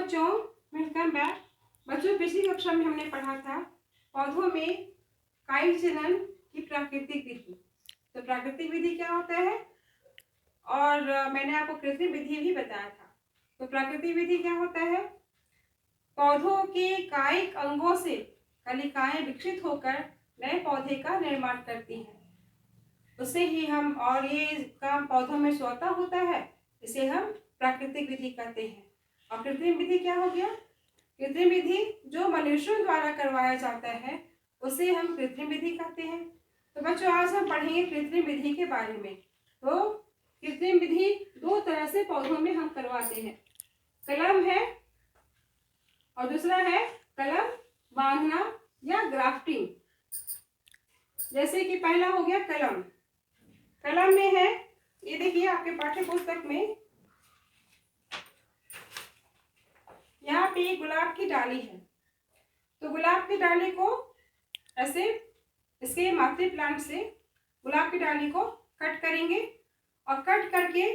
बच्चों, welcome back. बच्चों, पिछली कक्षा में हमने पढ़ा था पौधों में काई जनन की प्राकृतिक विधि। तो प्राकृतिक विधि क्या होता है, और मैंने आपको कृत्रिम विधि भी बताया था। तो प्राकृतिक विधि क्या होता है, पौधों के कायिक अंगों से कलिकाएं विकसित होकर नए पौधे का निर्माण करती हैं। उससे ही हम, और ये काम पौधों में स्वतः होता है, इसे हम प्राकृतिक विधि कहते हैं। और कृत्रिम विधि क्या हो गया, कृत्रिम विधि जो मनुष्यों द्वारा करवाया जाता है उसे हम कृत्रिम विधि कहते हैं। तो बच्चों, आज हम पढ़ेंगे कृत्रिम विधि के बारे में। तो कृत्रिम विधि दो तरह से पौधों में हम करवाते हैं, कलम है और दूसरा है कलम बांधना या ग्राफ्टिंग। जैसे कि पहला हो गया कलम। कलम में है, ये देखिए आपके पाठ्य पुस्तक में यहाँ पे एक गुलाब की डाली है। तो गुलाब की डाली को ऐसे इसके मातृ प्लांट से गुलाब की डाली को कट करेंगे और कट करके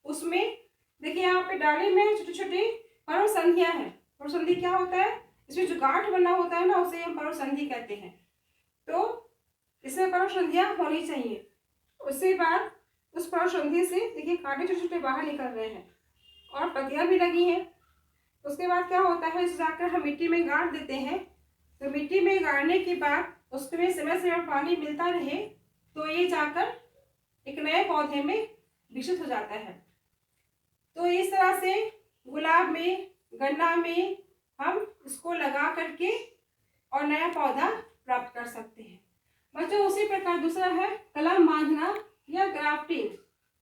उसमें देखिए यहाँ पे डाली में छोटी छोटी परोसंधियाँ हैं। परोसंधि क्या होता है, इसमें जो गांठ बना होता है ना, उसे हम परोसंधि कहते हैं। तो इसमें परोसंधियाँ होनी चाहिए। उसके बाद उस परोसंधि से देखिए कांटे छोटे छोटे बाहर निकल रहे हैं और पत्तियाँ भी लगी हैं। उसके बाद क्या होता है, इसे जाकर हम मिट्टी में गाड़ देते हैं। तो मिट्टी में गाड़ने के बाद उसमें समय समय पानी मिलता रहे तो ये जाकर एक नए पौधे में विकसित हो जाता है। तो इस तरह से गुलाब में, गन्ना में हम इसको लगा करके और नया पौधा प्राप्त कर सकते हैं। बच्चों, उसी प्रकार दूसरा है कलम बांधना या ग्राफ्टिंग।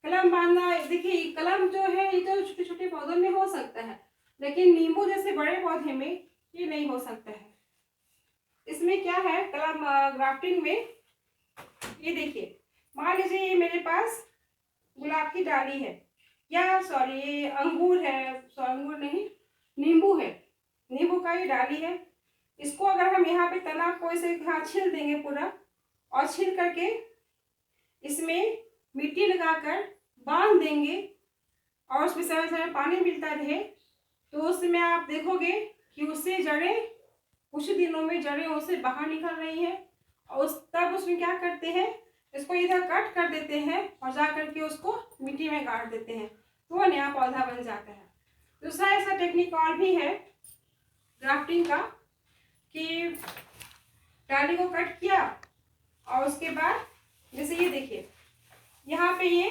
कलम बांधना, देखिए कलम जो है ये तो छोटे छोटे पौधों में हो सकता है, लेकिन नींबू जैसे बड़े पौधे में ये नहीं हो सकता है। इसमें क्या है, कलम ग्राफ्टिंग में ये देखिए, मान लीजिए ये मेरे पास गुलाब की डाली है, या सॉरी ये अंगूर है, अंगूर नहीं, नींबू है, नींबू का ये डाली है। इसको अगर हम यहाँ पे तना को इसे यहाँ छील देंगे पूरा, और छील करके इसमें मिट्टी लगाकर बांध देंगे और उसमें समय समय पानी मिलता रहे, तो उसमें आप देखोगे कि उससे जड़ें कुछ दिनों में जड़ें उससे बाहर निकल रही हैं। और तब उसमें क्या करते हैं, इसको इधर कट कर देते हैं और जा करके उसको मिट्टी में गाड़ देते हैं, तो वह नया पौधा बन जाता है। दूसरा ऐसा टेक्निक और भी है ग्राफ्टिंग का, कि डाली को कट किया और उसके बाद जैसे ये देखिए यहाँ पे ये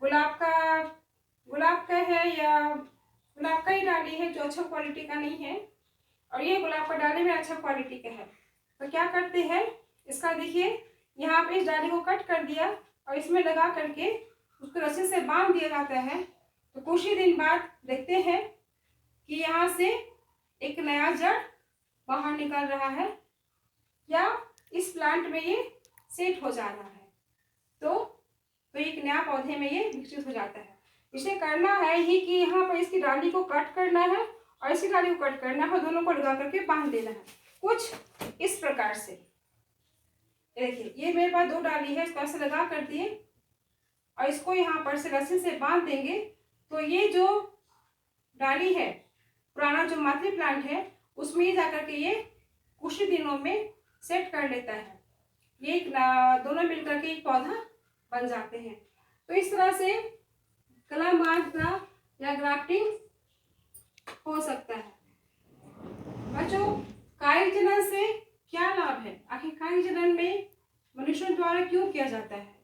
गुलाब का है, या गुलाब का ही डाली है जो अच्छा क्वालिटी का नहीं है, और ये गुलाब का डाली में अच्छा क्वालिटी का है। तो क्या करते हैं, इसका देखिए यहाँ पे इस डाली को कट कर दिया और इसमें लगा करके उसको रस्सी से बांध दिया जाता है। तो कुछ ही दिन बाद देखते हैं कि यहाँ से एक नया जड़ बाहर निकल रहा है, या इस प्लांट में ये सेट हो जा रहा है। तो एक नया पौधे में ये विकसित हो जाता है। इसे करना है ही कि यहाँ पर इसकी डाली को कट करना है और इसकी डाली को कट करना है, दोनों को लगा करके बांध देना है कुछ इस प्रकार से। देखिए ये मेरे पास दो डाली है, इसको ऐसे लगा कर दिए और इसको यहाँ पर से रस्सी से बांध देंगे, तो ये जो डाली है, पुराना जो मातृ प्लांट है, उसमें जाकर के ये कुछ ही दिनों में सेट कर लेता है। ये दोनों मिलकर के एक पौधा बन जाते हैं। तो इस तरह से कलम बांधना या ग्राफ्टिंग हो सकता है। बच्चों, कायिक जनन से क्या लाभ है, आखिर कायिक जनन में मनुष्यों द्वारा क्यों किया जाता है?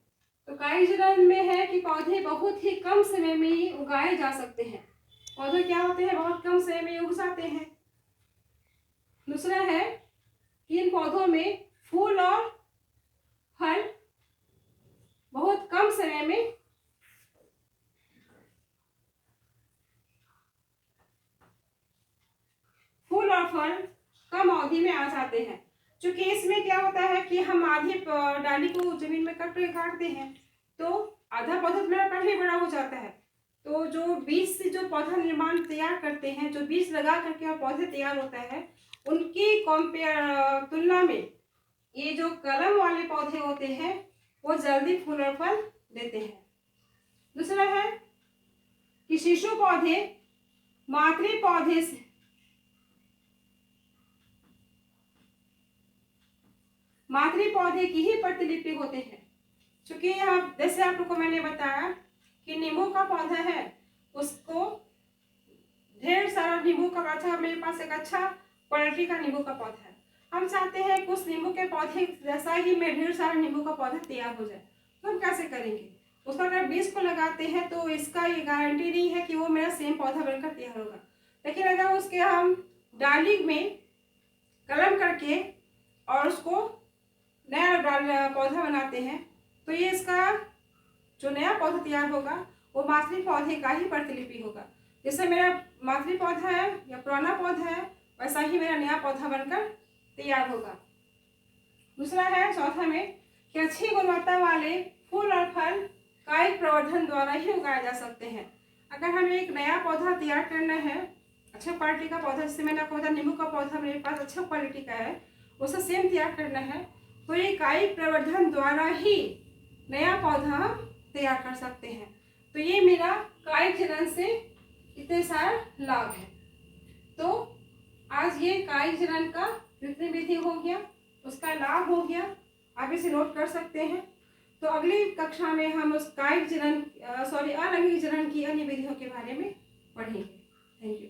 तो कायिक जनन में है कि पौधे बहुत ही कम समय में ही उगाए जा सकते हैं। पौधे क्या होते हैं, बहुत कम समय में उग जाते हैं। दूसरा है कि इन पौधों में फूल और फल बहुत कम समय में कम अवधि में आ जाते हैं। क्योंकि इसमें क्या होता है कि हम आधी डाली को जमीन में काटते हैं, तो आधा पौधा मेरा पहले बड़ा हो जाता है। तो जो बीज से जो पौधा निर्माण तैयार करते हैं, जो बीज लगा करके और पौधे तैयार होता है, उनकी तुलना में ये जो कलम वाले पौधे होते हैं वो जल्दी फूल और फल देते हैं। दूसरा है कि शिशु पौधे मातृ पौधे से मातृ पौधे की ही प्रतिलिपि होते हैं। क्योंकि यहाँ जैसे आप लोग को मैंने बताया कि नींबू का पौधा है, उसको ढेर सारा नींबू का अच्छा, मेरे पास एक अच्छा क्वालिटी का नींबू का पौधा है, हम चाहते हैं कि उस नींबू के पौधे जैसा ही में ढेर सारा नींबू का पौधा तैयार हो जाए, तो हम कैसे करेंगे? उसका अगर बीज को लगाते हैं तो इसका ये गारंटी नहीं है कि वो मेरा सेम पौधा बनकर तैयार होगा। लेकिन अगर उसके हम डाली में कलम करके और उसको नया पौधा बनाते हैं, तो ये इसका जो नया पौधा तैयार होगा वो मातृ पौधे का ही प्रतिलिपि होगा। जैसे मेरा मातृ पौधा है या पुराना पौधा है, वैसा ही मेरा नया पौधा बनकर तैयार होगा। दूसरा है चौथा में कि अच्छी गुणवत्ता वाले फूल और फल कायिक प्रवर्धन द्वारा ही उगाए जा सकते हैं। अगर हमें एक नया पौधा तैयार करना है, अच्छा क्वालिटी का पौधा, जैसे मैंने आपको बताया नींबू का पौधा मेरे पास अच्छा क्वालिटी का है, उसे सेम तैयार करना है, तो ये कायिक प्रवर्धन द्वारा ही नया पौधा हम तैयार कर सकते हैं। तो ये मेरा कायिक जनन से इतने सारे लाभ है। तो आज ये कायिक जनन का वितरण विधि हो गया, उसका लाभ हो गया, आप इसे नोट कर सकते हैं। तो अगली कक्षा में हम उस कायिक जनन अनांगिक जनन की अन्य विधियों के बारे में पढ़ेंगे। Thank you.